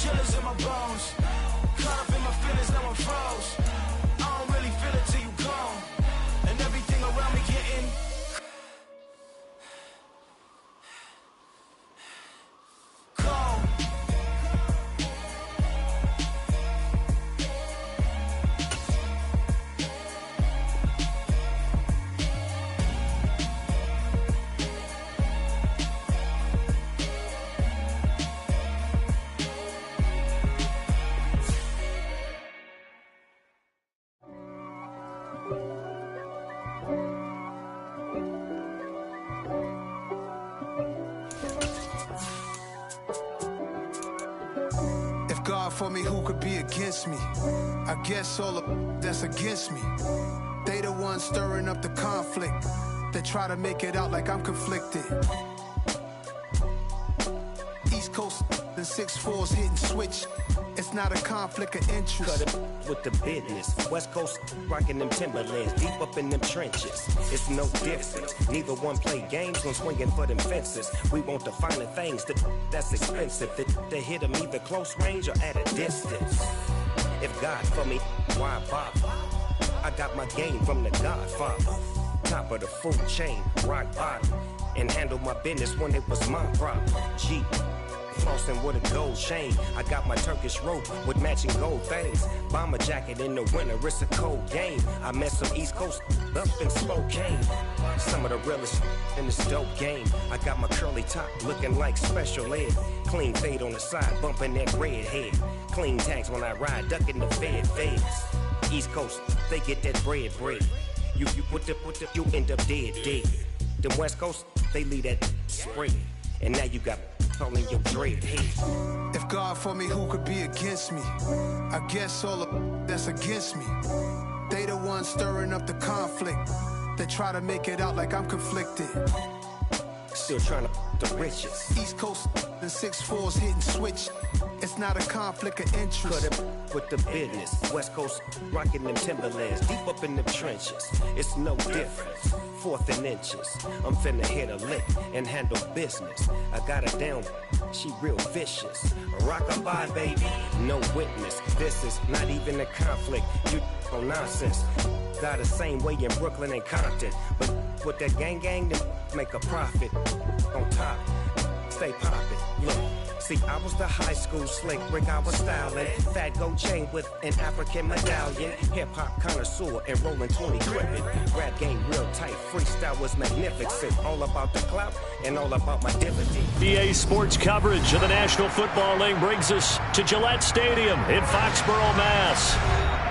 killers in my bones. Caught up in my feelings, now I'm froze. I don't really feel it till you gone. And everything around me getting cold. God for me, who could be against me? I guess all of that's against me. They the ones stirring up the conflict. They try to make it out like I'm conflicted. East Coast and 6'4's hitting switch. It's not a conflict of interest. Cut it with the business. West Coast rocking them Timberlands, deep up in them trenches. It's no difference. Neither one play games when swinging for them fences. We want the finer things that's expensive. They hit them either close range or at a distance. If God for me, why bother? I got my game from the Godfather. Top of the food chain, rock bottom. And handle my business when it was my problem. G. Flossing with a gold chain. I got my Turkish rope with matching gold things. Bomber jacket in the winter, it's a cold game. I met some East Coast up in Spokane. Some of the realest in this dope game. I got my curly top looking like special ed. Clean fade on the side, bumping that red head. Clean tags when I ride, ducking the feds. East Coast, they get that bread. You you end up dead. Them West Coast, they leave that spread. And now you got calling your dread head. If God for me, who could be against me? I guess all of that's against me. They the ones stirring up the conflict. They try to make it out like I'm conflicted. Still trying to the riches. East Coast and 6'4's hitting switch. It's not a conflict of interest. Cut it with the business. West Coast rocking them Timberlands, deep up in them trenches. It's no difference. 4th and inches. I'm finna hit a lick and handle business. I got her down, she real vicious. Rock-a-bye, baby, no witness. This is not even a conflict. You on nonsense. Got the same way in Brooklyn and Compton. But with that gang, then make a profit. On top, stay poppin'. Look. See, I was the high school slick Rick, I was styling. Fat gold chain with an African medallion. Hip-hop connoisseur and rolling 20 crippin'. Rap game real tight, freestyle was magnificent. All about the clout and all about my dividend. EA Sports coverage of the National Football League brings us to Gillette Stadium in Foxborough, Mass.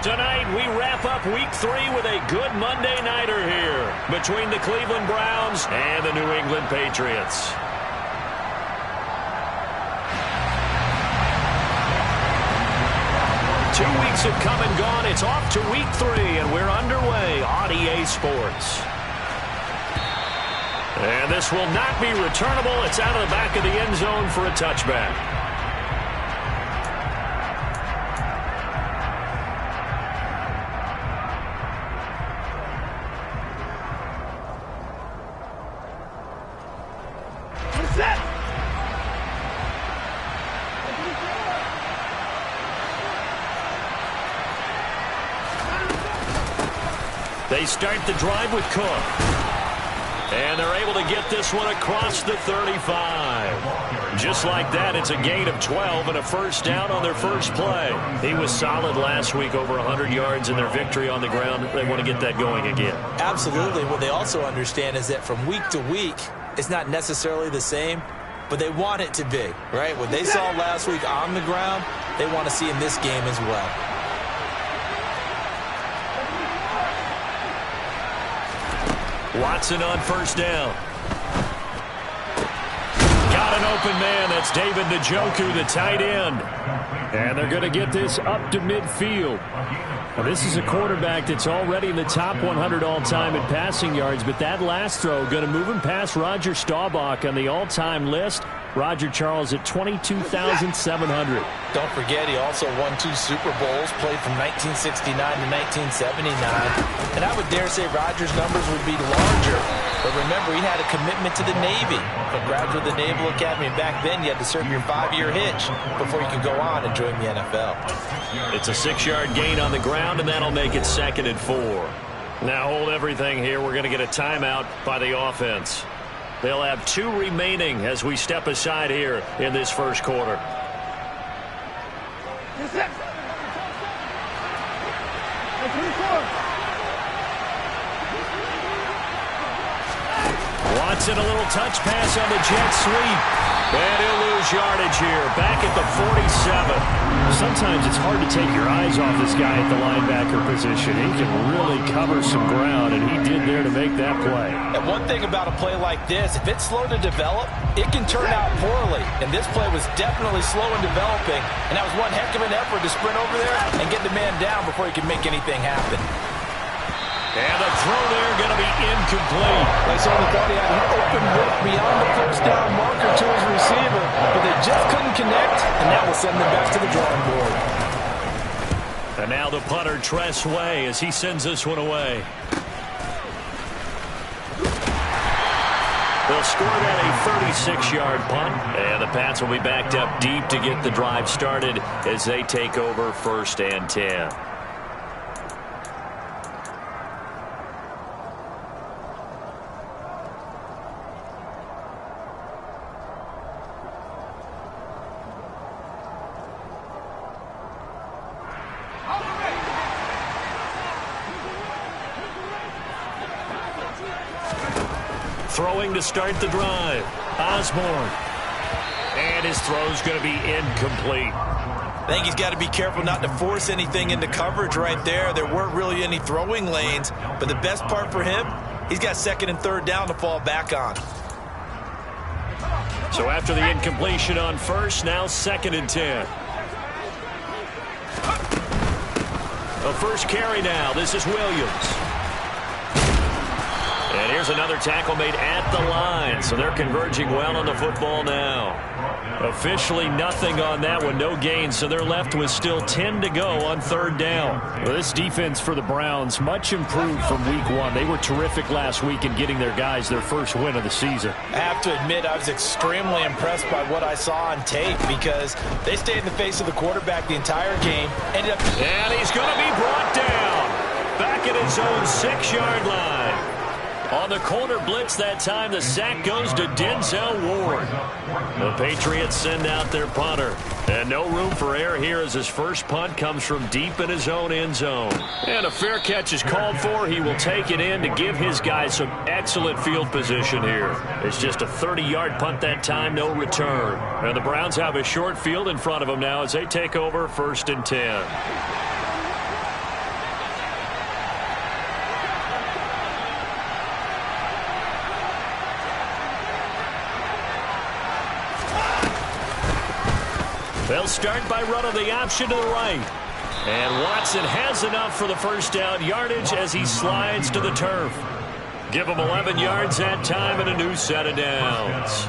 Tonight, we wrap up Week 3 with a good Monday nighter here between the Cleveland Browns and the New England Patriots. 2 weeks have come and gone. It's off to Week 3, and we're underway on EA Sports. And this will not be returnable. It's out of the back of the end zone for a touchback. They start the drive with Cook. And they're able to get this one across the 35. Just like that, it's a gain of 12 and a first down on their first play. He was solid last week, over 100 yards in their victory on the ground. They want to get that going again. Absolutely. What they also understand is that from week to week, it's not necessarily the same, but they want it to be, right? What they saw last week on the ground, they want to see in this game as well. Watson on first down. Got an open man. That's David Njoku, the tight end. And they're going to get this up to midfield. Now, this is a quarterback that's already in the top 100 all-time in passing yards, but that last throw going to move him past Roger Staubach on the all-time list. Roger Charles at 22,700. Don't forget, he also won 2 Super Bowls, played from 1969 to 1979. And I would dare say Roger's numbers would be larger. But remember, he had a commitment to the Navy. A graduate of the Naval Academy. And back then, you had to serve your 5-year hitch before you could go on and join the NFL. It's a 6-yard gain on the ground, and that'll make it 2nd and 4. Now hold everything here. We're going to get a timeout by the offense. They'll have 2 remaining as we step aside here in this first quarter. Watson, a little touch pass on the jet sweep. And he'll lose yardage here. Back at the 47. Sometimes it's hard to take your eyes off this guy at the linebacker position. He can really cover some ground, and he did there to make that play. And one thing about a play like this, if it's slow to develop, it can turn out poorly. And this play was definitely slow in developing, and that was one heck of an effort to sprint over there and get the man down before he could make anything happen. And the throw there going to be incomplete. Lasorda thought he had an open look beyond the first down marker to his receiver, but they just couldn't connect, and that will send them back to the drawing board. And now the punter, Tress Way, as he sends this one away. They'll score that a 36-yard punt, and the Pats will be backed up deep to get the drive started as they take over 1st and 10. Throwing to start the drive, Osborne. And his throw's going to be incomplete. I think he's got to be careful not to force anything into coverage right there. There weren't really any throwing lanes, but the best part for him, he's got 2nd and 3rd down to fall back on. So after the incompletion on 1st, now 2nd and 10. A first carry now. This is Williams. And here's another tackle made at the line. So they're converging well on the football now. Officially nothing on that one. No gain. So they're left with still 10 to go on 3rd down. Well, this defense for the Browns, much improved from week 1. They were terrific last week in getting their guys their first win of the season. I have to admit, I was extremely impressed by what I saw on tape because they stayed in the face of the quarterback the entire game. And he's going to be brought down. Back at his own 6-yard line. On the corner blitz that time, the sack goes to Denzel Ward. The Patriots send out their punter. And no room for error here as his first punt comes from deep in his own end zone. And a fair catch is called for. He will take it in to give his guys some excellent field position here. It's just a 30-yard punt that time, no return. And the Browns have a short field in front of them now as they take over 1st and 10. They'll start by running the option to the right. And Watson has enough for the first down yardage as he slides to the turf. Give him 11 yards that time and a new set of downs.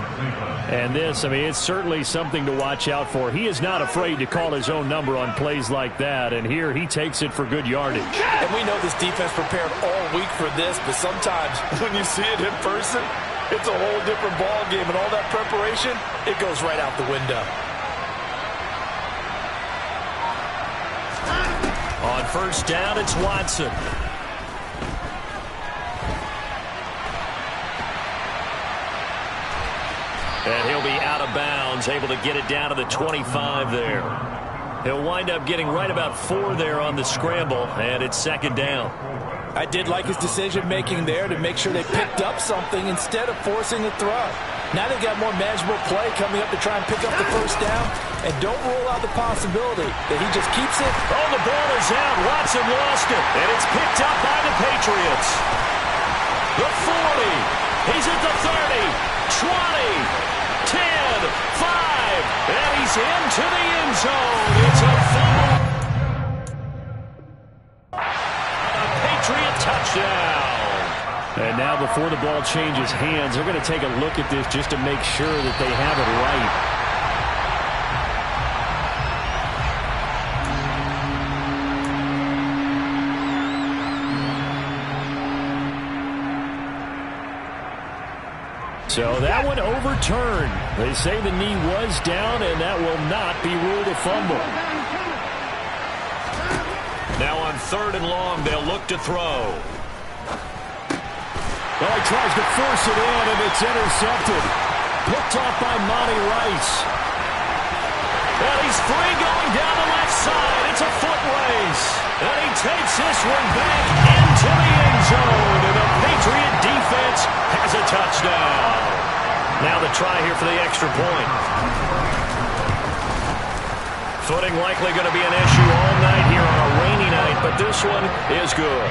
And this, I mean, it's certainly something to watch out for. He is not afraid to call his own number on plays like that. And here he takes it for good yardage. And we know this defense prepared all week for this, but sometimes when you see it in person, it's a whole different ball game. And all that preparation, it goes right out the window. On 1st down, it's Watson. And he'll be out of bounds, able to get it down to the 25 there. He'll wind up getting right about 4 there on the scramble, and it's 2nd down. I did like his decision-making there to make sure they picked up something instead of forcing a throw. Now they've got more manageable play coming up to try and pick up the first down. And don't rule out the possibility that he just keeps it. Oh, the ball is out. Watson lost it. And it's picked up by the Patriots. The 40. He's at the 30. 20. 10. 5. And he's into the end zone. It's a fumble. A Patriot touchdown. And now before the ball changes hands, they're going to take a look at this just to make sure that they have it right. So that one overturned. They say the knee was down, and that will not be ruled a fumble. Now on 3rd and long, they'll look to throw. Well, he tries to force it in, and it's intercepted. Picked off by Monty Rice. And he's free going down the left side. It's a foot race. And he takes this one back into the end zone. And the Patriot defense has a touchdown. Now the try here for the extra point. Footing likely going to be an issue all night here on a rainy night, but this one is good.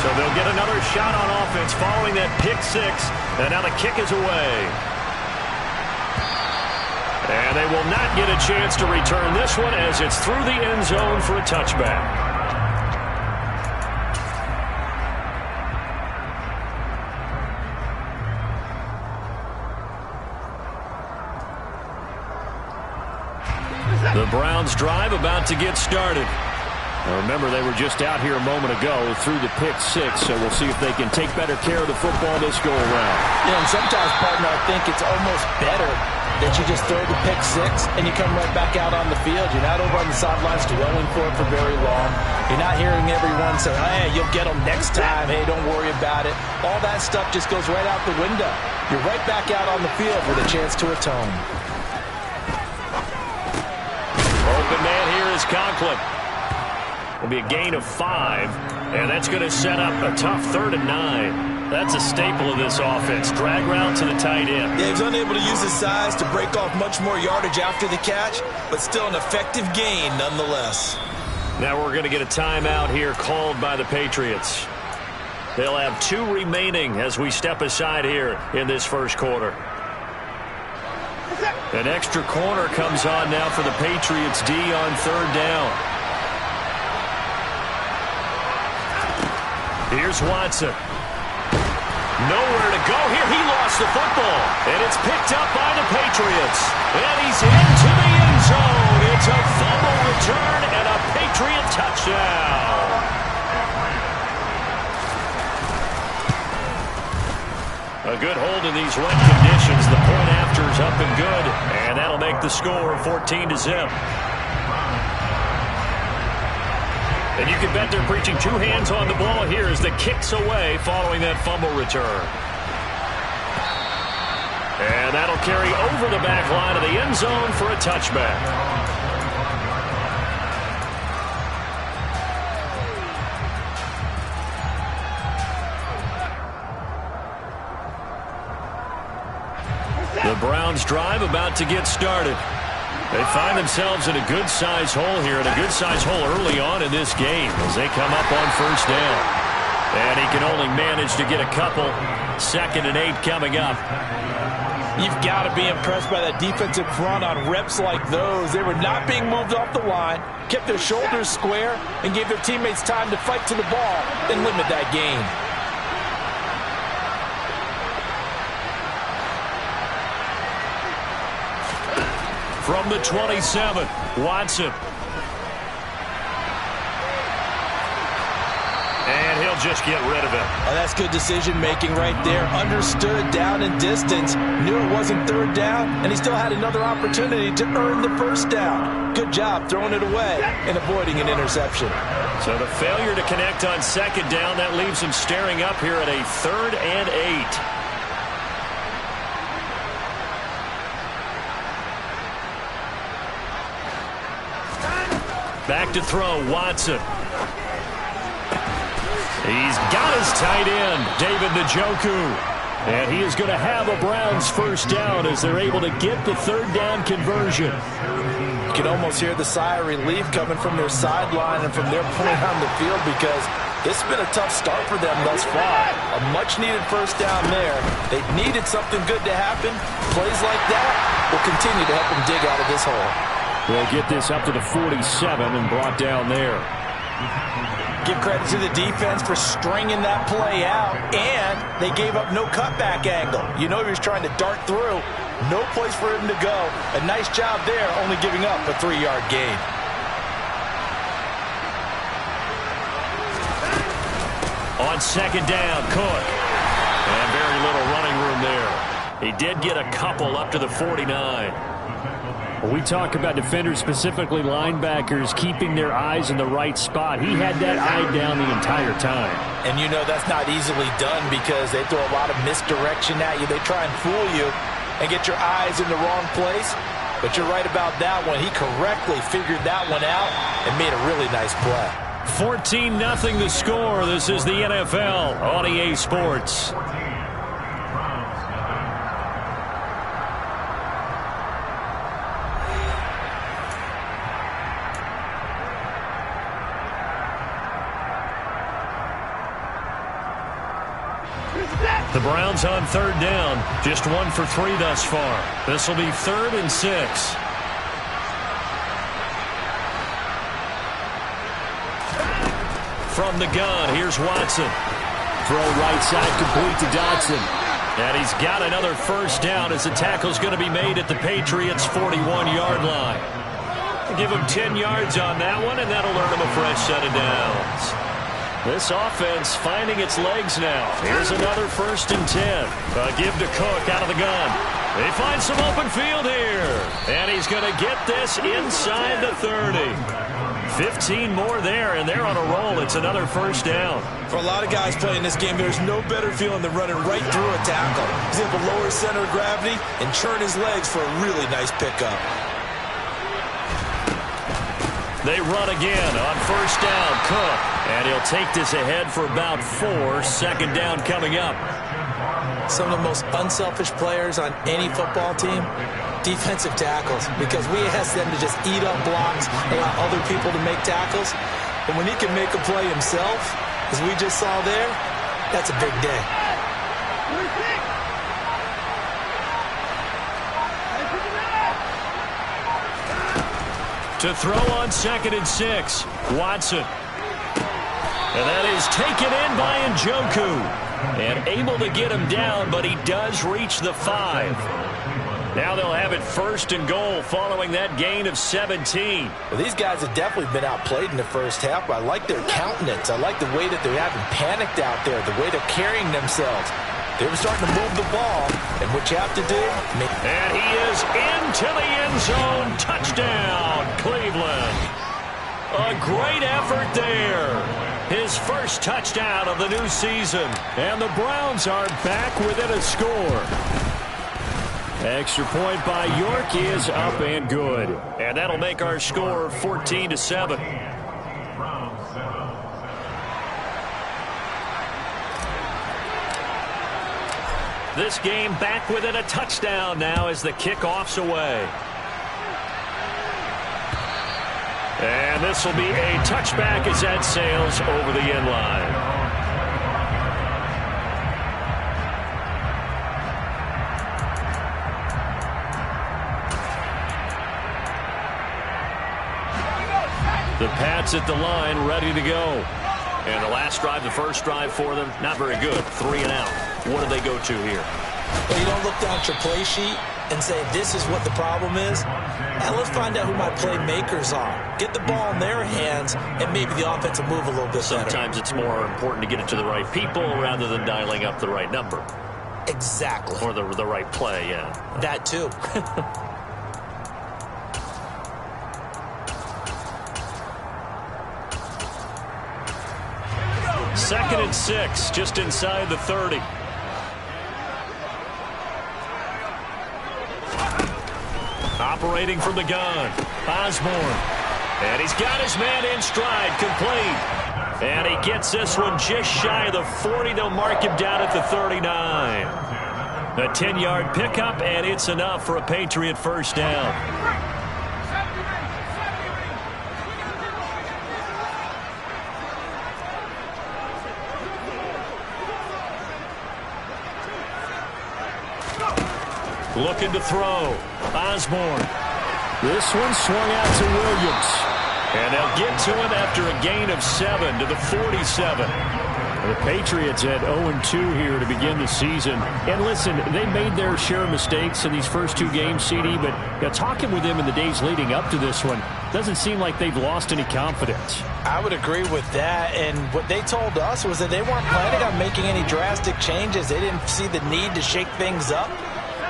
So they'll get another shot on offense following that pick six, and now the kick is away. And they will not get a chance to return this one as it's through the end zone for a touchback. The Browns drive about to get started. Now remember, they were just out here a moment ago through the pick six, so we'll see if they can take better care of the football this go around. Yeah, and sometimes, partner, I think it's almost better that you just throw the pick six and you come right back out on the field. You're not over on the sidelines dwelling for it for very long. You're not hearing everyone say, hey, you'll get them next time. Hey, don't worry about it. All that stuff just goes right out the window. You're right back out on the field with a chance to atone. Open man here is Conklin. Will be a gain of 5, and that's going to set up a tough 3rd and 9. That's a staple of this offense. Drag route to the tight end. Yeah, he's unable to use his size to break off much more yardage after the catch, but still an effective gain nonetheless. Now we're going to get a timeout here called by the Patriots. They'll have 2 remaining as we step aside here in this first quarter. An extra corner comes on now for the Patriots D on 3rd down. Here's Watson. Nowhere to go here. He lost the football. And it's picked up by the Patriots. And he's into the end zone. It's a fumble return and a Patriot touchdown. A good hold in these wet conditions. The point after is up and good. And that'll make the score 14-0. And you can bet they're preaching 2 hands on the ball here as the kick's away following that fumble return. And that'll carry over the back line of the end zone for a touchback. The Browns drive about to get started. They find themselves in a good-sized hole here, and a good-sized hole early on in this game as they come up on 1st down. And he can only manage to get a couple. 2nd and 8 coming up. You've got to be impressed by that defensive front on reps like those. They were not being moved off the line, kept their shoulders square, and gave their teammates time to fight to the ball and limit that gain. From the 27, Watson. And he'll just get rid of it. Oh, that's good decision-making right there. Understood down and distance. Knew it wasn't 3rd down, and he still had another opportunity to earn the 1st down. Good job throwing it away and avoiding an interception. So the failure to connect on 2nd down, that leaves him staring up here at a 3rd and 8. Back to throw, Watson. He's got his tight end, David Njoku. And he is going to have a Browns 1st down as they're able to get the 3rd down conversion. You can almost hear the sigh of relief coming from their sideline and from their point on the field because this has been a tough start for them thus far. A much-needed 1st down there. They needed something good to happen. Plays like that will continue to help them dig out of this hole. They'll get this up to the 47 and brought down there. Give credit to the defense for stringing that play out, and they gave up no cutback angle. You know he was trying to dart through. No place for him to go. A nice job there, only giving up a 3-yard gain. On second down, Cook. And very little running room there. He did get a couple up to the 49. We talk about defenders, specifically linebackers, keeping their eyes in the right spot. He had that eye down the entire time. And you know that's not easily done because they throw a lot of misdirection at you. They try and fool you and get your eyes in the wrong place. But you're right about that one. He correctly figured that one out and made a really nice play. 14-0 the score. This is the NFL on EA Sports. The Browns on third down. Just 1 for 3 thus far. This will be 3rd and 6. From the gun, here's Watson. Throw right side complete to Dotson. And he's got another first down as the tackle's going to be made at the Patriots' 41-yard line. Give him 10 yards on that one, and that'll earn him a fresh set of downs. This offense finding its legs now. Here's another 1st and 10. Give to Cook out of the gun. They find some open field here. And he's going to get this inside the 30. 15 more there, and they're on a roll. It's another first down. For a lot of guys playing this game, there's no better feeling than running right through a tackle. He's able to lower his center of gravity and churn his legs for a really nice pickup. They run again on first down. Cook. And he'll take this ahead for about 4. Second down coming up. Some of the most unselfish players on any football team, defensive tackles, because we ask them to just eat up blocks, allow other people to make tackles. And when he can make a play himself, as we just saw there, that's a big day. To throw on 2nd and 6, Watson. And that is taken in by Njoku. And able to get him down, but he does reach the 5. Now they'll have it 1st and goal following that gain of 17. Well, these guys have definitely been outplayed in the first half, but I like their countenance. I like the way that they're having panicked out there, the way they're carrying themselves. They were starting to move the ball, and what you have to do... And he is into the end zone. Touchdown, Cleveland. A great effort there. His first touchdown of the new season. And the Browns are back within a score. Extra point by York is up and good. And that'll make our score 14-7. This game back within a touchdown now as the kickoff's away. And this will be a touchback as that sails over the end line. The Pats at the line, ready to go. And the last drive, the first drive for them, not very good. 3 and out. What do they go to here? Well, you don't look down at your play sheet and say, this is what the problem is. And let's find out who my playmakers are. Get the ball in their hands, and maybe the offense will move a little bit better. Sometimes it's more important to get it to the right people rather than dialing up the right number. Exactly. Or the right play, yeah. That too. Second and 6, just inside the 30. Operating from the gun, Osborne. And he's got his man in stride, complete. And he gets this one just shy of the 40. They'll mark him down at the 39. A 10-yard pickup, and it's enough for a Patriot first down. Looking to throw. Osborne. This one swung out to Williams. And they'll get to him after a gain of 7 to the 47. The Patriots at 0-2 here to begin the season. And listen, they made their share of mistakes in these first 2 games, CD, but talking with them in the days leading up to this one, doesn't seem like they've lost any confidence. I would agree with that, and what they told us was that they weren't planning on making any drastic changes. They didn't see the need to shake things up.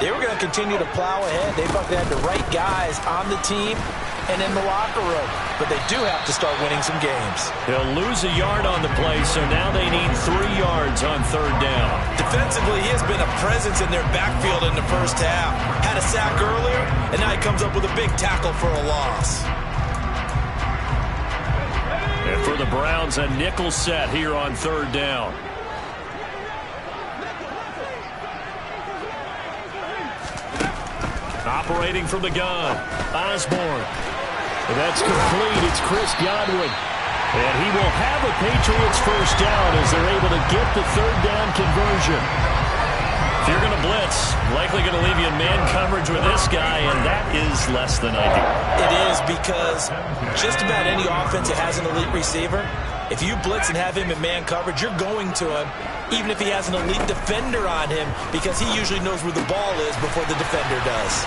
They were going to continue to plow ahead. They thought they had the right guys on the team and in the locker room, but they do have to start winning some games. They'll lose a yard on the play, so now they need 3 yards on 3rd down. Defensively, he has been a presence in their backfield in the first half. Had a sack earlier, and now he comes up with a big tackle for a loss. And for the Browns, a nickel set here on 3rd down. Operating from the gun, Osborne. That's complete. It's Chris Godwin. And he will have a Patriots first down as they're able to get the 3rd down conversion. If you're going to blitz, likely going to leave you in man coverage with this guy, and that is less than ideal. It is, because just about any offense that has an elite receiver, if you blitz and have him in man coverage, you're going to him, even if he has an elite defender on him, because he usually knows where the ball is before the defender does.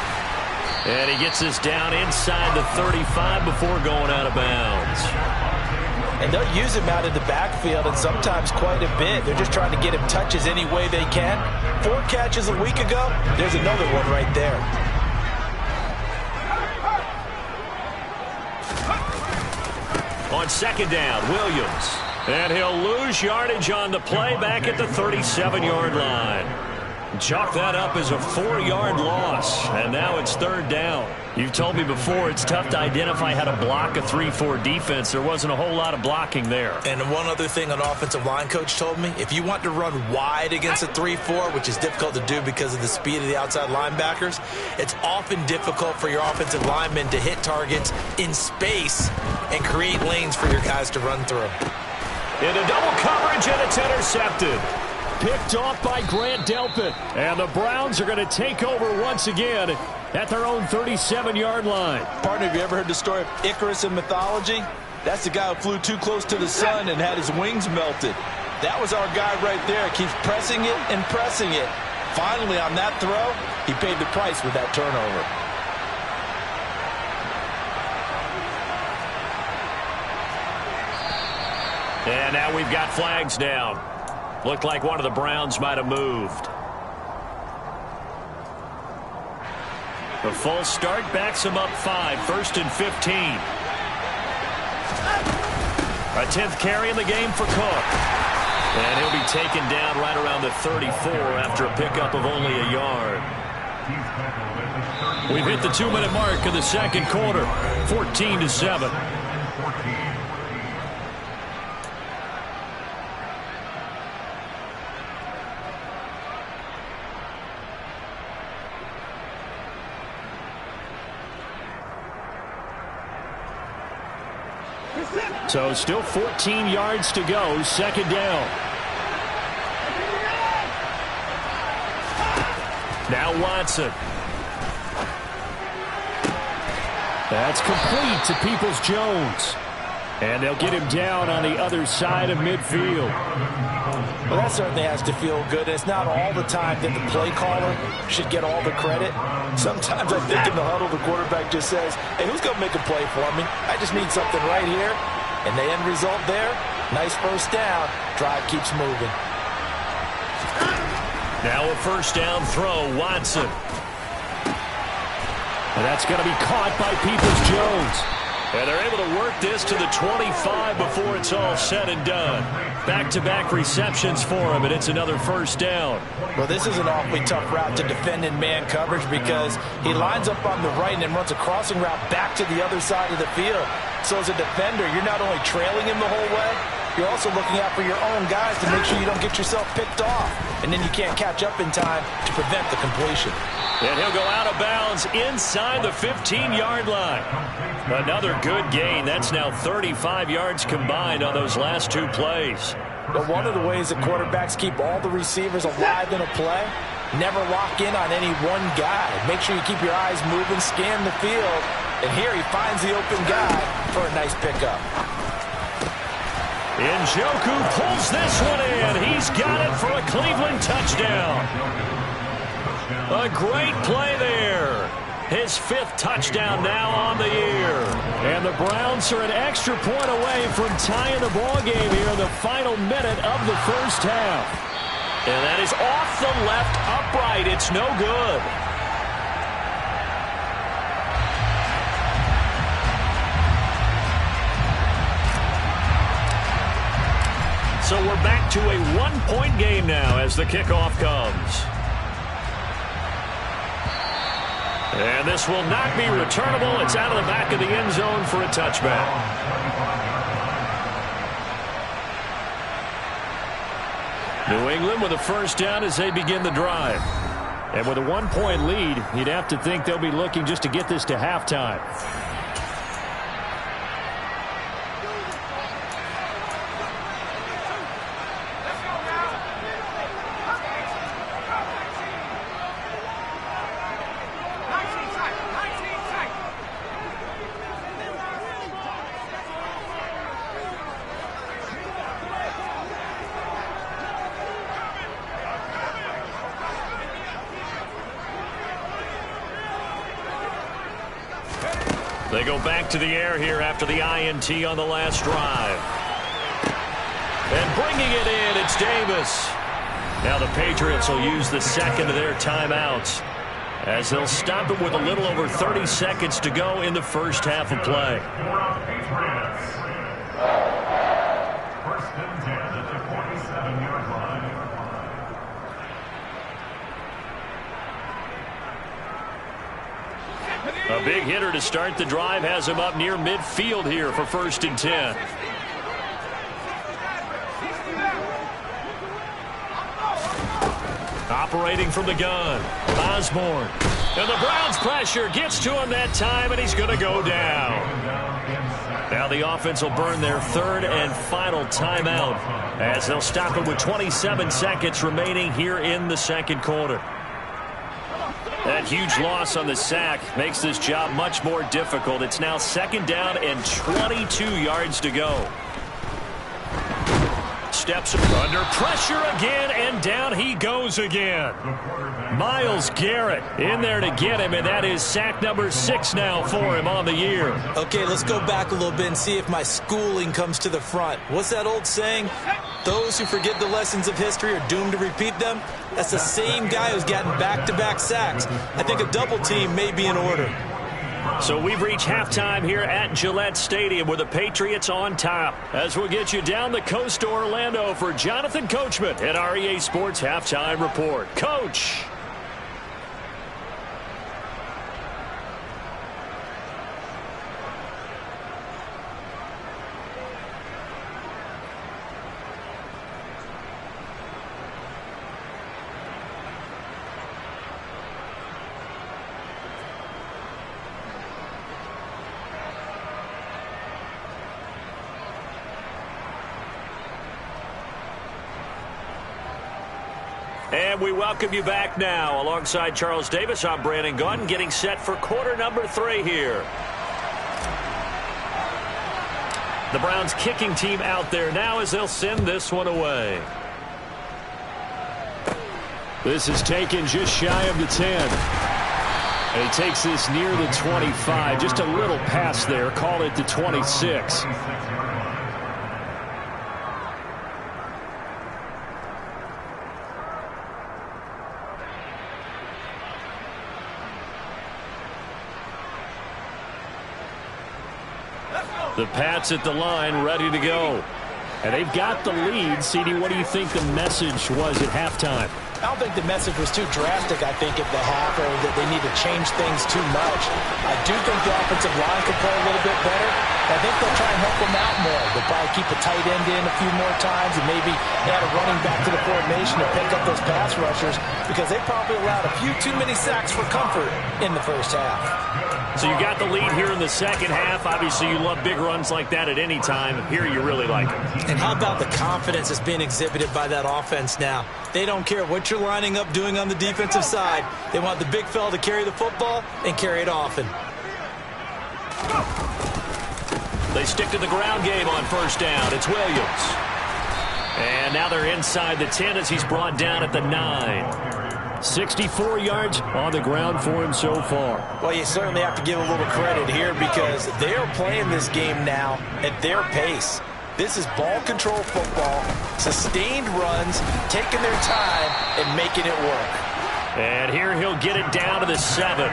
And he gets this down inside the 35 before going out of bounds. And they'll use him out in the backfield, and sometimes quite a bit. They're just trying to get him touches any way they can. 4 catches a week ago, there's another one right there. On 2nd down, Williams. And he'll lose yardage on the play back at the 37-yard line. Chalk that up as a 4-yard loss, and now it's 3rd down. You've told me before it's tough to identify how to block a 3-4 defense. There wasn't a whole lot of blocking there. And one other thing an offensive line coach told me, if you want to run wide against a 3-4, which is difficult to do because of the speed of the outside linebackers, it's often difficult for your offensive linemen to hit targets in space and create lanes for your guys to run through. Into double coverage, and it's intercepted. Picked off by Grant Delpit. And the Browns are going to take over once again at their own 37-yard line. Partner, have you ever heard the story of Icarus in mythology? That's the guy who flew too close to the sun and had his wings melted. That was our guy right there. Keeps pressing it and pressing it. Finally, on that throw, he paid the price with that turnover. And now we've got flags down. Looked like one of the Browns might have moved. The false start backs him up 5, 1st and 15. A 10th carry in the game for Cook. And he'll be taken down right around the 34 after a pickup of only a yard. We've hit the 2-minute mark of the 2nd quarter, 14-7. So still 14 yards to go, 2nd down. Now Watson. That's complete to Peoples-Jones. And they'll get him down on the other side of midfield. Well, that certainly has to feel good. It's not all the time that the play caller should get all the credit. Sometimes I think in the huddle, the quarterback just says, hey, who's going to make a play for me? I just need something right here. And the end result there, nice first down. Drive keeps moving. Now a 1st down throw, Watson. And that's going to be caught by Peoples-Jones. And they're able to work this to the 25 before it's all said and done. Back-to-back receptions for him, and it's another 1st down. Well, this is an awfully tough route to defend in man coverage because he lines up on the right and then runs a crossing route back to the other side of the field. So as a defender, you're not only trailing him the whole way, you're also looking out for your own guys to make sure you don't get yourself picked off. And then you can't catch up in time to prevent the completion. And he'll go out of bounds inside the 15-yard line. Another good gain. That's now 35 yards combined on those last 2 plays. But one of the ways that quarterbacks keep all the receivers alive in a play, never lock in on any one guy. Make sure you keep your eyes moving, scan the field, And here he finds the open guy for a nice pickup. Njoku pulls this one in. He's got it for a Cleveland touchdown. A great play there. His 5th touchdown now on the year. And the Browns are an extra point away from tying the ball game here in the final minute of the first half. And that is off the left upright. It's no good. So we're back to a 1-point game now as the kickoff comes. And this will not be returnable. It's out of the back of the end zone for a touchback. New England with a first down as they begin the drive. And with a 1-point lead, you'd have to think they'll be looking just to get this to halftime. They go back to the air here after the INT on the last drive. And bringing it in, it's Davis. Now the Patriots will use the second of their timeouts as they'll stop it with a little over 30 seconds to go in the first half of play. First and 10 at the 47-yard line. A big hitter to start the drive has him up near midfield here for 1st and 10. Operating from the gun, Osborne. And the Browns pressure gets to him that time, and he's going to go down. Now the offense will burn their 3rd and final timeout as they'll stop it with 27 seconds remaining here in the second quarter. That huge loss on the sack makes this job much more difficult. It's now 2nd down and 22 yards to go. Steps under pressure again, and down he goes again. Myles Garrett in there to get him, and that is sack number 6 now for him on the year. Okay, let's go back a little bit and see if my schooling comes to the front. What's that old saying? Those who forget the lessons of history are doomed to repeat them. That's the same guy who's gotten back-to-back sacks. I think a double team may be in order. So we've reached halftime here at Gillette Stadium with the Patriots on top. As we'll get you down the coast to Orlando for Jonathan Coachman at REA Sports Halftime Report. Coach. And we welcome you back now. Alongside Charles Davis, I'm Brandon Gunn, getting set for quarter number 3 here. The Browns kicking team out there now as they'll send this one away. This is taken just shy of the 10. And he takes this near the 25. Just a little pass there. Call it the 26. The Pats at the line, ready to go. And they've got the lead. CD, what do you think the message was at halftime? I don't think the message was too drastic, I think, at the half, or that they need to change things too much. I do think the offensive line could play a little bit better. I think they'll try and help them out more. They'll probably keep a tight end in a few more times and maybe add a running back to the formation to pick up those pass rushers because they probably allowed a few too many sacks for comfort in the first half. So you got the lead here in the second half. Obviously, you love big runs like that at any time. Here you really like it. And how about the confidence that's being exhibited by that offense now? They don't care what you're lining up doing on the defensive side. They want the big fella to carry the football and carry it often. They stick to the ground game on first down. It's Williams. And now they're inside the 10 as he's brought down at the 9. 64 yards on the ground for him so far. Well, you certainly have to give a little credit here because they're playing this game now at their pace. This is ball control football, sustained runs, taking their time and making it work. And here he'll get it down to the 7.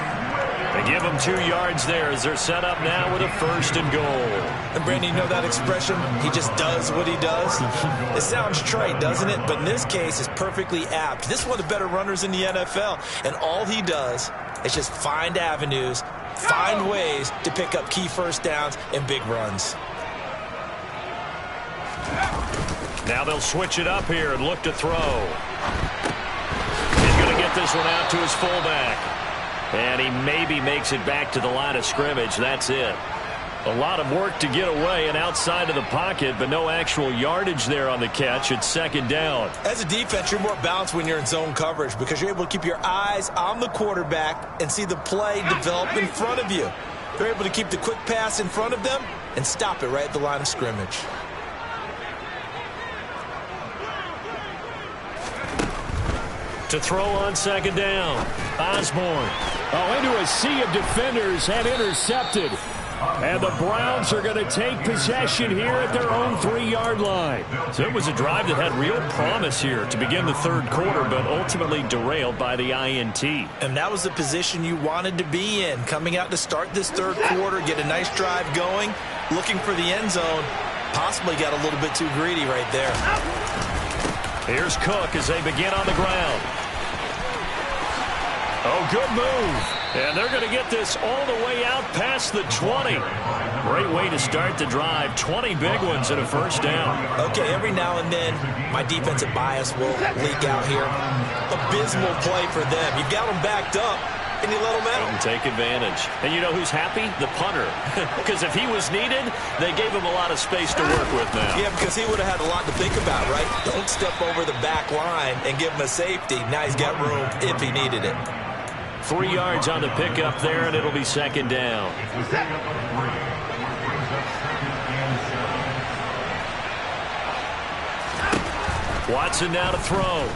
They give him 2 yards there as they're set up now with a 1st and goal. And Brandon, you know that expression? He just does what he does. It sounds trite, doesn't it? But in this case, it's perfectly apt. This is one of the better runners in the NFL. And all he does is just find avenues, find ways to pick up key first downs and big runs. Now they'll switch it up here and look to throw. He's going to get this one out to his fullback. And he maybe makes it back to the line of scrimmage. That's it. A lot of work to get away and outside of the pocket, but no actual yardage there on the catch. It's 2nd down. As a defense, you're more balanced when you're in zone coverage because you're able to keep your eyes on the quarterback and see the play develop in front of you. They're able to keep the quick pass in front of them and stop it right at the line of scrimmage. To throw on 2nd down. Osborne. Into a sea of defenders and intercepted. And the Browns are going to take possession here at their own 3-yard line. So it was a drive that had real promise here to begin the 3rd quarter, but ultimately derailed by the INT. And that was the position you wanted to be in. Coming out to start this 3rd quarter, get a nice drive going, looking for the end zone. Possibly got a little bit too greedy right there. Here's Cook as they begin on the ground. Oh, good move. And they're going to get this all the way out past the 20. Great way to start the drive. 20 big ones and a 1st down. Okay, every now and then, my defensive bias will leak out here. Abysmal play for them. You got them backed up, and you let them out. And take advantage. And you know who's happy? The punter. Because if he was needed, they gave him a lot of space to work with now. Yeah, because he would have had a lot to think about, right? Don't step over the back line and give him a safety. Now he's got room if he needed it. 3 yards on the pickup there, and it'll be 2nd down. Watson now to throw.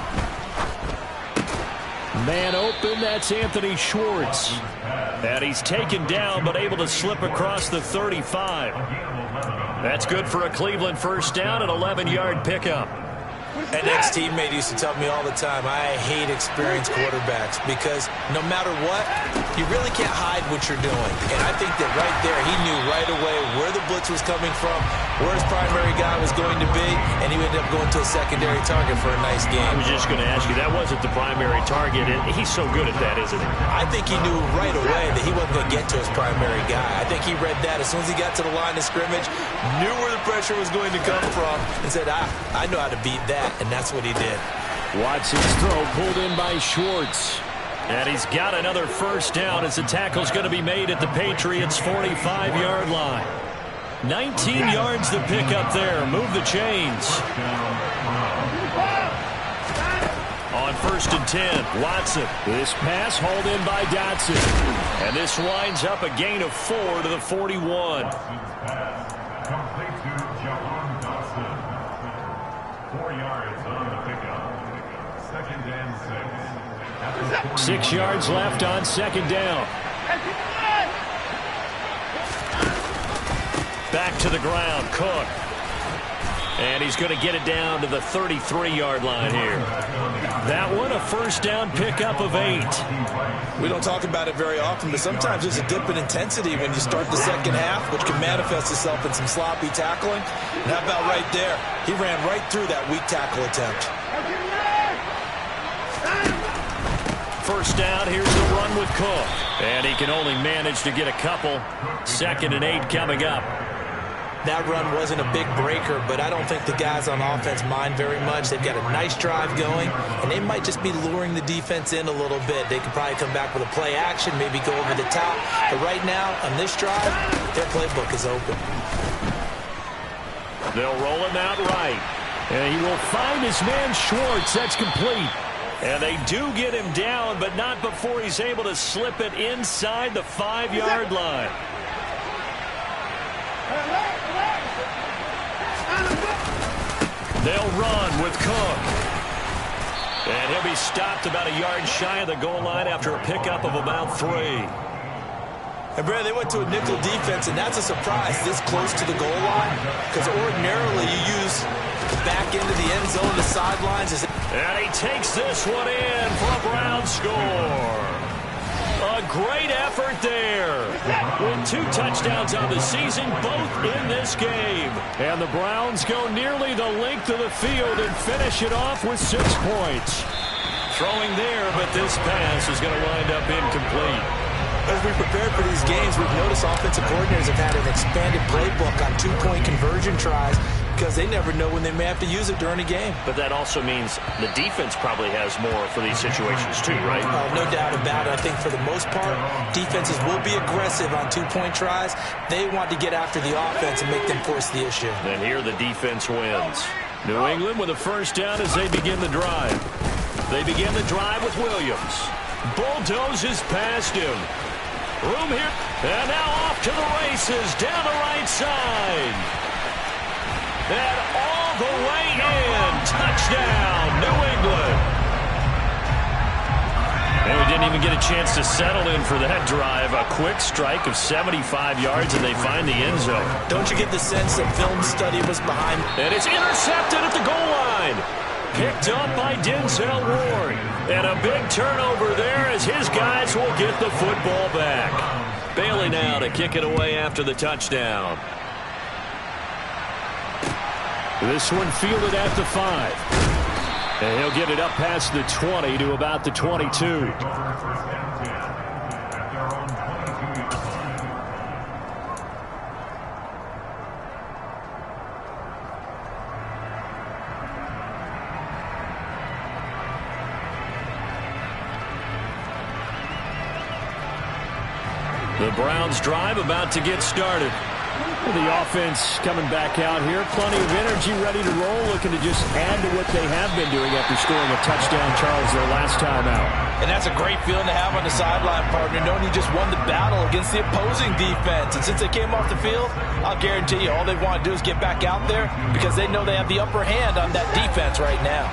Man open, that's Anthony Schwartz. And he's taken down, but able to slip across the 35. That's good for a Cleveland 1st down, an 11-yard pickup. An ex-teammate used to tell me all the time, I hate experienced quarterbacks because no matter what, you really can't hide what you're doing. And I think that right there, he knew right away where the blitz was coming from, where his primary guy was going to be, and he ended up going to a secondary target for a nice game. I was just going to ask you, that wasn't the primary target, and he's so good at that, isn't he? I think he knew right away that he wasn't going to get to his primary guy. I think he read that as soon as he got to the line of scrimmage, knew where the pressure was going to come from, and said, I know how to beat that. And that's what he did. Watson's throw pulled in by Schwartz. And he's got another 1st down as the tackle's going to be made at the Patriots' 45-yard line. 19 yards to pick up there. Move the chains. On 1st and 10, Watson. This pass hauled in by Dotson. And this winds up a gain of 4 to the 41. Complete to Jahan Dotson. 4 yards on the pickup. 2nd and 6. 6 yards left on 2nd down. Back to the ground, Cook. And he's going to get it down to the 33-yard line here. That one, a 1st down pickup of 8. We don't talk about it very often, but sometimes there's a dip in intensity when you start the 2nd half, which can manifest itself in some sloppy tackling. And how about right there? He ran right through that weak tackle attempt. 1st down, here's the run with Cook. And he can only manage to get a couple. 2nd and 8 coming up. That run wasn't a big breaker, but I don't think the guys on offense mind very much. They've got a nice drive going, and they might just be luring the defense in a little bit. They could probably come back with a play action, maybe go over the top. But right now, on this drive, their playbook is open. They'll roll him out right. And he will find his man Schwartz. That's complete. And they do get him down, but not before he's able to slip it inside the 5-yard line. They'll run with Cook. And he'll be stopped about a yard shy of the goal line after a pickup of about 3. And Brad, they went to a nickel defense, and that's a surprise this close to the goal line, because ordinarily you use the back end of the end zone, the sidelines. And he takes this one in for a Brown score. A great effort there. With 2 touchdowns on the season, both in this game. And the Browns go nearly the length of the field and finish it off with 6 points. Throwing there, but this pass is going to wind up incomplete. As we prepared for these games, we've noticed offensive coordinators have had an expanded playbook on 2-point conversion tries because they never know when they may have to use it during a game. But that also means the defense probably has more for these situations too, right? No doubt about it. I think for the most part, defenses will be aggressive on 2-point tries. They want to get after the offense and make them force the issue. And here the defense wins. New England with a first down as they begin the drive. They begin the drive with Williams. Bulldozes past him. Room here. And now off to the races down the right side. And all the way in. Touchdown, New England. And we didn't even get a chance to settle in for that drive. A quick strike of 75 yards, and they find the end zone. Don't you get the sense that film study was behind? And it's intercepted at the goal line. Picked up by Denzel Ward. And a big turnover there as his guys will get the football back. Bailey now to kick it away after the touchdown. This one fielded at the 5. And he'll get it up past the 20 to about the 22. The Browns drive about to get started. The offense coming back out here. Plenty of energy, ready to roll, looking to just add to what they have been doing after scoring a touchdown, Charles, their last time out. And that's a great feeling to have on the sideline, partner, knowing you just won the battle against the opposing defense. And since they came off the field, I'll guarantee you all they want to do is get back out there because they know they have the upper hand on that defense right now.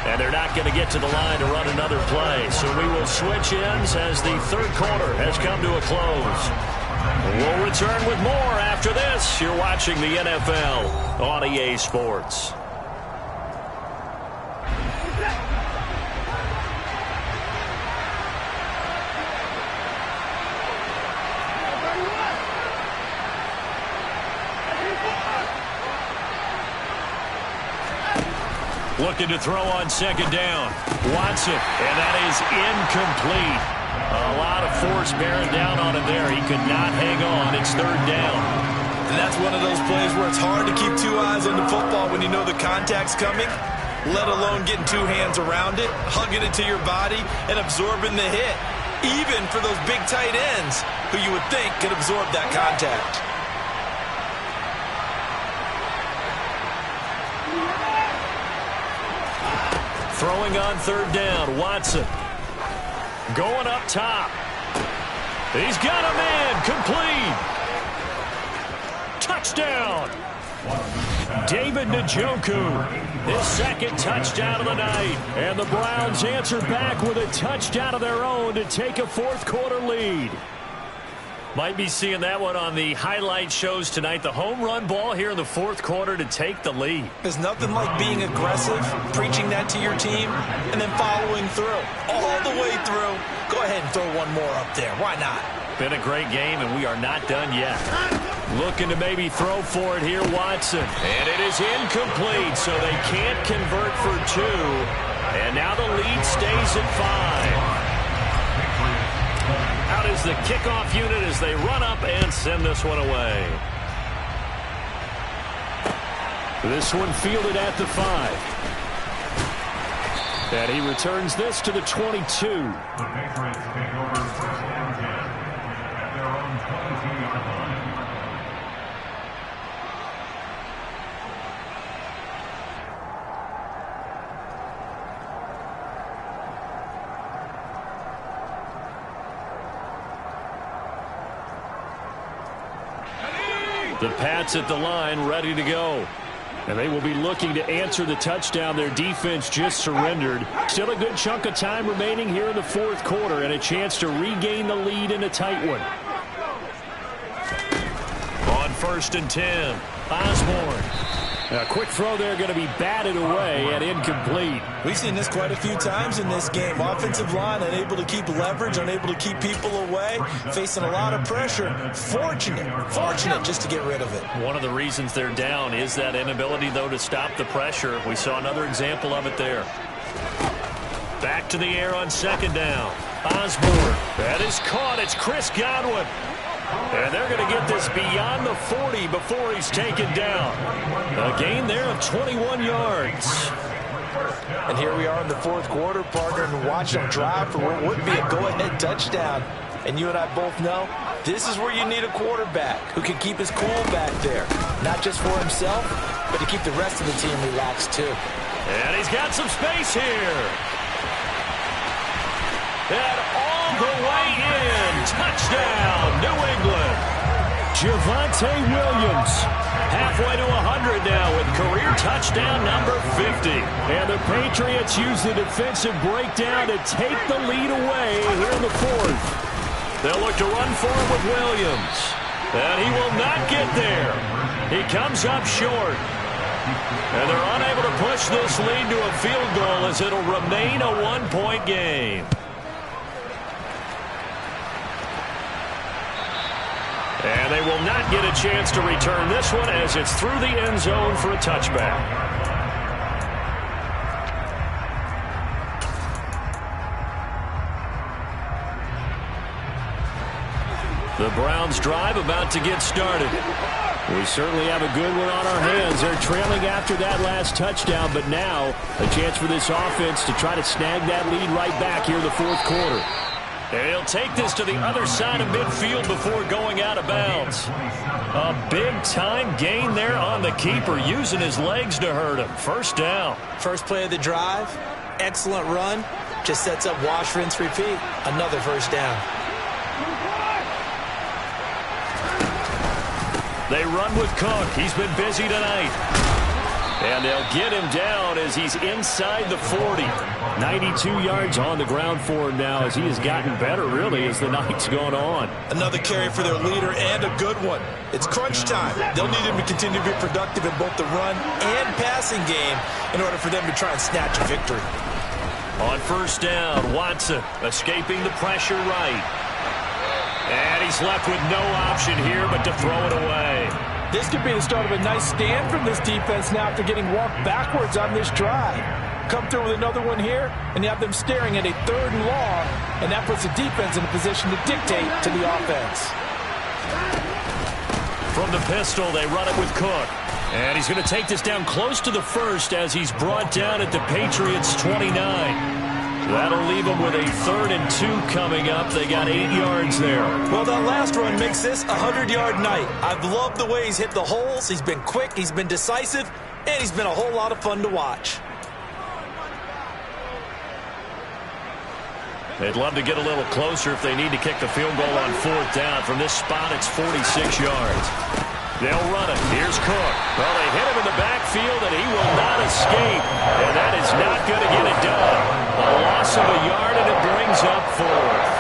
And they're not going to get to the line to run another play. So we will switch ends as the third quarter has come to a close. We'll return with more after this. You're watching the NFL on EA Sports. Looking to throw on second down. Watson, and that is incomplete. A lot of force bearing down on him there. He could not hang on. It's third down. And that's one of those plays where it's hard to keep 2 eyes on the football when you know the contact's coming, let alone getting 2 hands around it, hugging it to your body, and absorbing the hit, even for those big tight ends who you would think could absorb that contact. Throwing on third down, Watson. Going up top. He's got a man, complete. Touchdown. David Njoku, his second touchdown of the night. And the Browns answer back with a touchdown of their own to take a fourth quarter lead. Might be seeing that one on the highlight shows tonight. The home run ball here in the fourth quarter to take the lead. There's nothing like being aggressive, preaching that to your team, and then following through. All the way through. Go ahead and throw one more up there. Why not? Been a great game, and we are not done yet. Looking to maybe throw for it here, Watson. And it is incomplete, so they can't convert for 2. And now the lead stays at 5. Out is the kickoff unit as they run up and send this one away. This one fielded at the 5. And he returns this to the 22. The Patriots take over first and 10 at their own 22-yard line. The Pats at the line, ready to go. And they will be looking to answer the touchdown their defense just surrendered. Still a good chunk of time remaining here in the fourth quarter and a chance to regain the lead in a tight one. On 1st and 10, Osborne. A quick throw there going to be batted away and incomplete. We've seen this quite a few times in this game. Offensive line unable to keep leverage, unable to keep people away, facing a lot of pressure. Fortunate just to get rid of it. One of the reasons they're down is that inability, though, to stop the pressure. We saw another example of it there. Back to the air on 2nd down. Osborne. That is caught. It's Chris Godwin. And they're going to get this beyond the 40 before he's taken down. A gain there of 21 yards. And here we are in the fourth quarter, partner, and watch them drive for what would be a go-ahead touchdown. And you and I both know this is where you need a quarterback who can keep his cool back there. Not just for himself, but to keep the rest of the team relaxed too. And he's got some space here. And all the way in. Touchdown, New England. Javonte Williams. Halfway to 100 now with career touchdown number 50. And the Patriots use the defensive breakdown to take the lead away here in the fourth. They'll look to run for it with Williams. And he will not get there. He comes up short. And they're unable to push this lead to a field goal as it'll remain a one-point game. And they will not get a chance to return this one as it's through the end zone for a touchback. The Browns drive about to get started. We certainly have a good one on our hands. They're trailing after that last touchdown, but now a chance for this offense to try to snag that lead right back here in the fourth quarter. And he'll take this to the other side of midfield before going out of bounds. A big-time gain there on the keeper, using his legs to hurt him. First down. First play of the drive, excellent run. Just sets up wash, rinse, repeat. Another first down. They run with Cook. He's been busy tonight. And they'll get him down as he's inside the 40. 92 yards on the ground for him now as he has gotten better, really, as the night's gone on. Another carry for their leader and a good one. It's crunch time. They'll need him to continue to be productive in both the run and passing game in order for them to try and snatch a victory. On first down, Watson escaping the pressure right. And he's left with no option here but to throw it away. This could be the start of a nice stand from this defense now after getting walked backwards on this drive. Come through with another one here, and you have them staring at a 3rd and long, and that puts the defense in a position to dictate to the offense. From the pistol, they run it with Cook. And he's going to take this down close to the first as he's brought down at the Patriots' 29. That'll leave them with a 3rd and 2 coming up. They got 8 yards there. Well, that last run makes this a 100-yard night. I've loved the way he's hit the holes. He's been quick, he's been decisive, and he's been a whole lot of fun to watch. They'd love to get a little closer if they need to kick the field goal on 4th down. From this spot, it's 46 yards. They'll run it. Here's Cook. Well, they hit him in the backfield, and he will not escape. And that is not going to get it done. A loss of a yard, and it brings up 4th.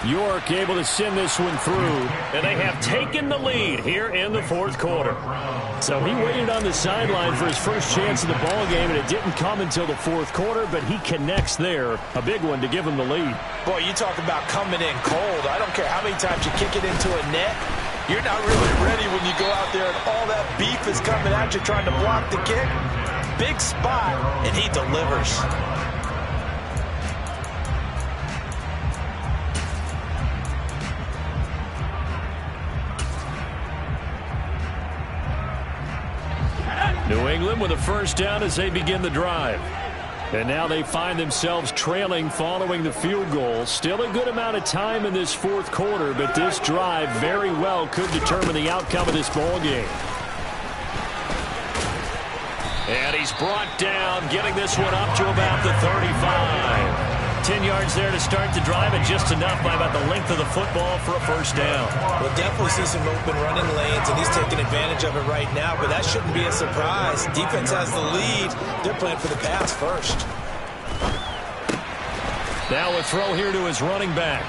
York able to send this one through, and they have taken the lead here in the fourth quarter. So he waited on the sideline for his first chance in the ball game, and it didn't come until the fourth quarter, but he connects there. A big one to give him the lead. Boy, you talk about coming in cold. I don't care how many times you kick it into a net. You're not really ready when you go out there and all that beef is coming at you trying to block the kick. Big spot, and he delivers. New England with a first down as they begin the drive. And now they find themselves trailing following the field goal. Still a good amount of time in this fourth quarter, but this drive very well could determine the outcome of this ball game. And he's brought down, getting this one up to about the 35. 10 yards there to start the drive, and just enough by about the length of the football for a first down. We'll definitely see some open running lanes, and he's taking advantage of it right now, but that shouldn't be a surprise. Defense has the lead. They're playing for the pass first. Now a throw here to his running back.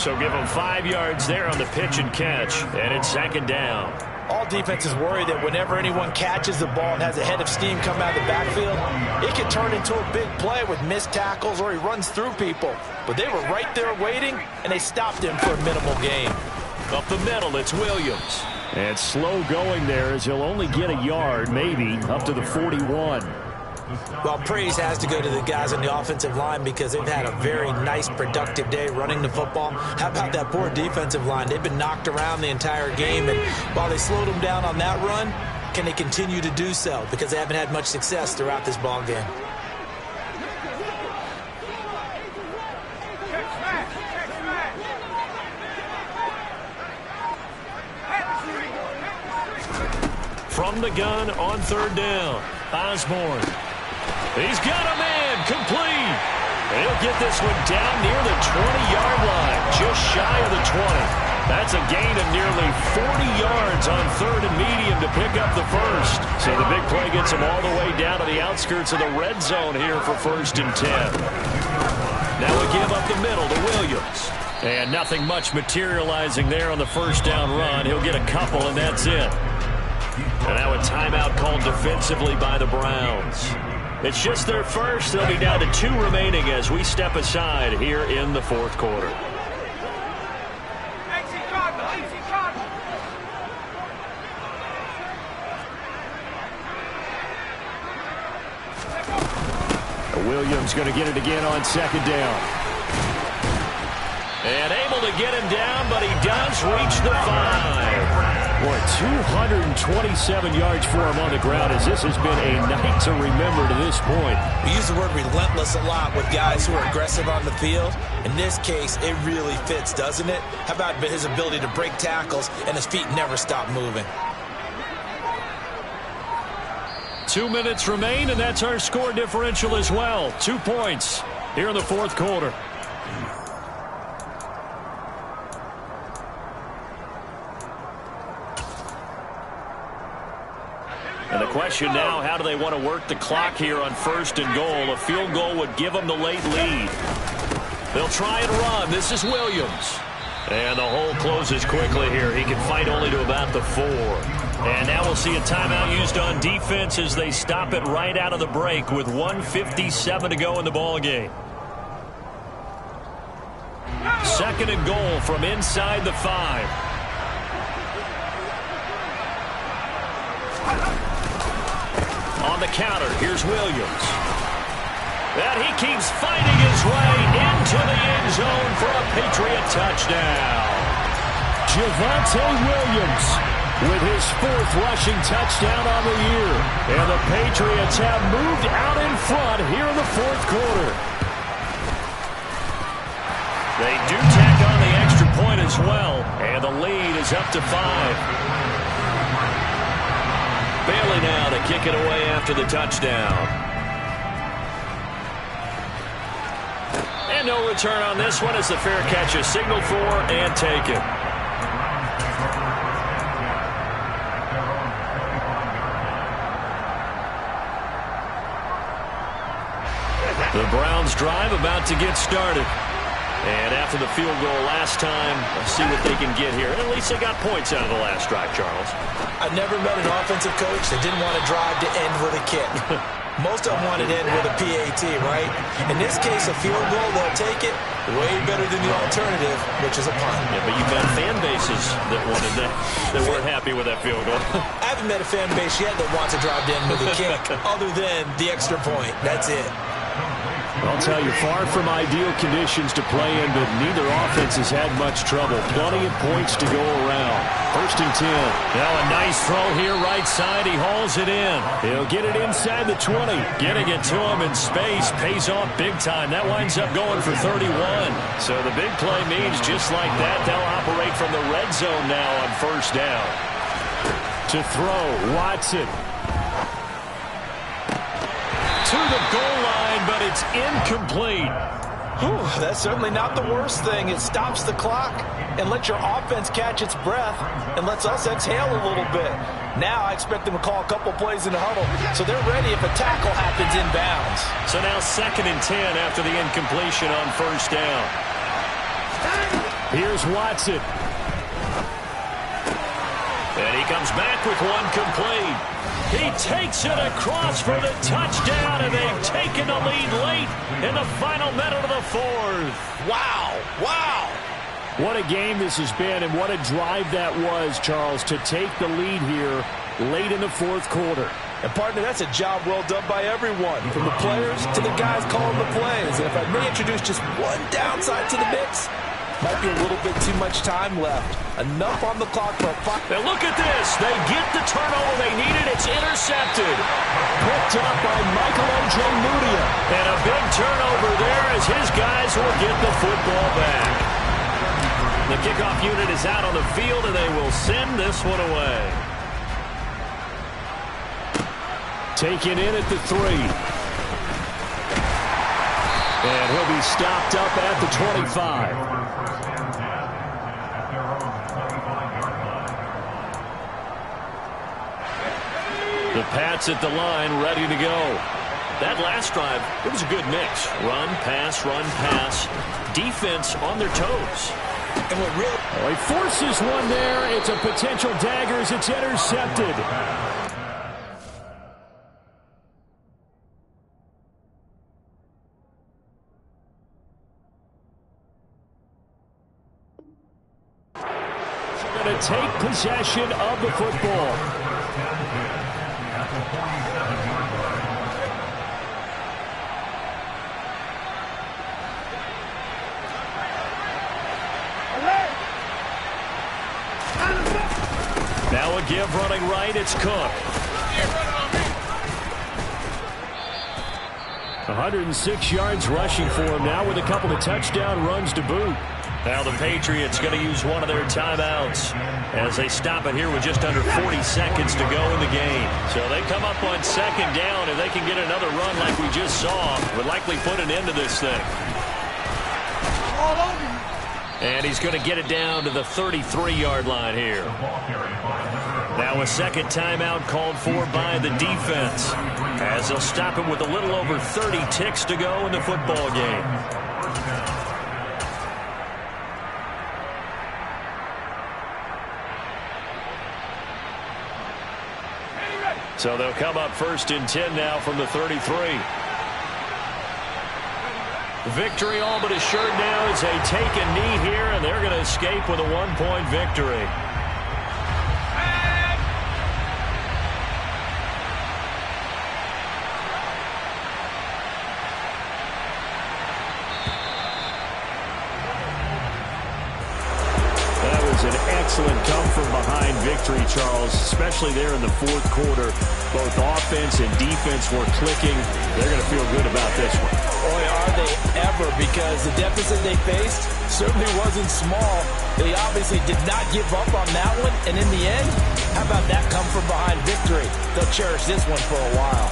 So give him 5 yards there on the pitch and catch, and it's second down. All defenses worry that whenever anyone catches the ball and has a head of steam come out of the backfield, it can turn into a big play with missed tackles or he runs through people. But they were right there waiting, and they stopped him for a minimal gain. Up the middle, it's Williams. And slow going there as he'll only get a yard, maybe, up to the 41. Well, praise has to go to the guys on the offensive line because they've had a very nice, productive day running the football. How about that poor defensive line? They've been knocked around the entire game, and while they slowed them down on that run, can they continue to do so? Because they haven't had much success throughout this ball game. From the gun on third down, Osborne. He's got a man, complete. He'll get this one down near the 20-yard line, just shy of the 20. That's a gain of nearly 40 yards on third and medium to pick up the first. So the big play gets him all the way down to the outskirts of the red zone here for 1st and 10. Now we give up the middle to Williams. And nothing much materializing there on the first down run. He'll get a couple, and that's it. And now a timeout called defensively by the Browns. It's just their first. They'll be down to 2 remaining as we step aside here in the fourth quarter. Williams going to get it again on second down. And able to get him down, but he does reach the 5. Boy, 227 yards for him on the ground as this has been a night to remember to this point. We use the word relentless a lot with guys who are aggressive on the field. In this case, it really fits, doesn't it? How about his ability to break tackles and his feet never stop moving? 2 minutes remain, and that's our score differential as well. 2 points here in the fourth quarter. And the question now, how do they want to work the clock here on 1st and goal? A field goal would give them the late lead. They'll try and run. This is Williams. And the hole closes quickly here. He can fight only to about the 4. And now we'll see a timeout used on defense as they stop it right out of the break with 1:57 to go in the ball game. 2nd and goal from inside the 5. On the counter, here's Williams. And he keeps fighting his way into the end zone for a Patriot touchdown. Javonte Williams with his 4th rushing touchdown on the year. And the Patriots have moved out in front here in the fourth quarter. They do tack on the extra point as well. And the lead is up to 5. Bailey now to kick it away after the touchdown. And no return on this one as the fair catch is signaled for and taken. The Browns drive about to get started. And after the field goal last time, let's see what they can get here. And at least they got points out of the last drive, Charles. I've never met an offensive coach that didn't want to drive to end with a kick. Most of them want to end with a PAT, right? In this case, a field goal, they'll take it way better than the alternative, which is a punt. Yeah, but you've got fan bases that wanted that weren't happy with that field goal. I haven't met a fan base yet that wants to drive to end with a kick other than the extra point. That's it. I'll tell you, far from ideal conditions to play in, but neither offense has had much trouble. Plenty of points to go around. 1st and 10. Now a nice throw here right side. He hauls it in. He'll get it inside the 20. Getting it to him in space pays off big time. That winds up going for 31. So the big play means just like that, they'll operate from the red zone now on 1st down. To throw, Watson. To the goal line, but it's incomplete. Whew, that's certainly not the worst thing. It stops the clock and lets your offense catch its breath and lets us exhale a little bit. Now I expect them to call a couple plays in the huddle, so they're ready if a tackle happens inbounds. So now 2nd and 10 after the incompletion on 1st down. Here's Watson. And he comes back with one complete. He takes it across for the touchdown, and they've taken the lead late in the final minute of the 4th. Wow, wow. What a game this has been, and what a drive that was, Charles, to take the lead here late in the 4th quarter. And, partner, that's a job well done by everyone, from the players to the guys calling the plays. And if I may introduce just one downside to the mix, might be a little bit too much time left. Enough on the clock for a fight. Now look at this. They get the turnover they needed. It's intercepted. Picked up by Michael Ojemudia. And a big turnover there as his guys will get the football back. The kickoff unit is out on the field, and they will send this one away. Taken in at the 3. And he'll be stopped up at the 25. The Pats at the line, ready to go. That last drive, it was a good mix. Run, pass, defense on their toes. And what really... Oh, he forces one there. It's a potential dagger as it's intercepted. They're going to take possession of the football. Now a give running right, it's Cook. 106 yards rushing for him now with a couple of touchdown runs to boot. Now the Patriots going to use one of their timeouts as they stop it here with just under 40 seconds to go in the game. So they come up on 2nd down. If they can get another run like we just saw, would likely put an end to this thing. And he's going to get it down to the 33-yard line here. Now a 2nd timeout called for by the defense as they'll stop him with a little over 30 ticks to go in the football game. So they'll come up 1st and 10 now from the 33. Victory all but assured now as they take a knee here, and they're going to escape with a 1-point victory. That was an excellent come from behind victory, Charles, especially there in the 4th quarter. Both offense and defense were clicking. They're going to feel good about this one. Boy, are they ever, because the deficit they faced certainly wasn't small. They obviously did not give up on that one, and in the end, how about that come from behind victory? They'll cherish this one for a while.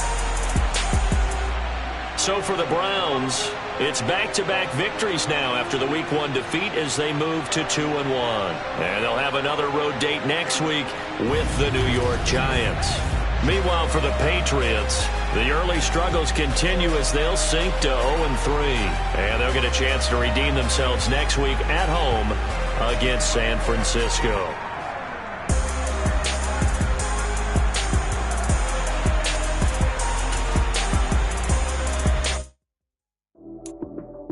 So for the Browns, it's back-to-back victories now after the Week 1 defeat as they move to 2-1. And they'll have another road date next week with the New York Giants. Meanwhile, for the Patriots, the early struggles continue as they'll sink to 0-3. And they'll get a chance to redeem themselves next week at home against San Francisco.